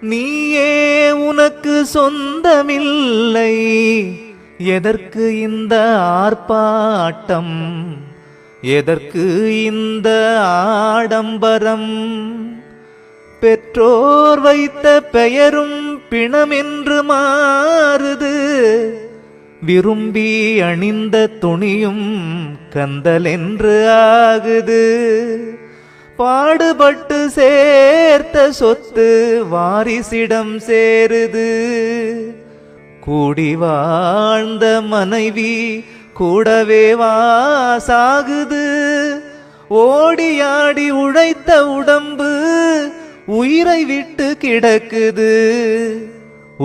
நீயே உனக்கு சொந்தமில்லை, எதற்கு இந்த ஆர்ப்பாட்டம், எதற்கு இந்த ஆடம்பரம்? பெற்றோர் வைத்த பெயரும் பிணமென்று மாறுது, விரும்பி அணிந்த துணியும் கந்தலென்று ஆகுது. பாடுபட்டு சேர்த்த சொத்து வாரிசிடம் சேருது, கூடி வாழ்ந்த மனைவி கூடவே வாசாகுது. ஓடியாடி உழைத்த உடம்பு உயிரை விட்டு கிடக்குது.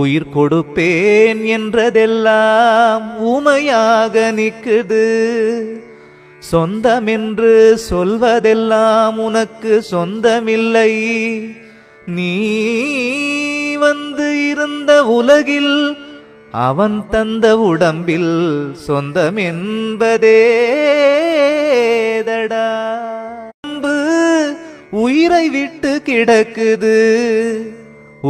உயிர் கொடுப்பேன் என்றதெல்லாம் ஊமையாக நிக்குது. சொந்தமென்று சொல்வதெல்லாம் உனக்கு சொந்தமில்லை. நீ வந்து இருந்த உலகில் அவன் தந்த உடம்பில் சொந்தம் என்பதேதடா. உயிரை விட்டு கிடக்குது.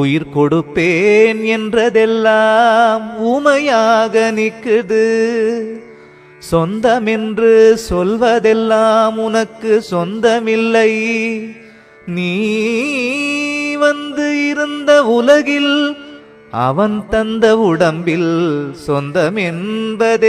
உயிர் கொடுப்பேன் என்றதெல்லாம் ஊமையாக நிக்குது. சொந்தமென்று சொல்வதெல்லாம் உனக்கு சொந்தமில்லை. நீ வந்து இருந்த உலகில் அவன் தந்த உடம்பில் சொந்தம் என்பதேதடா.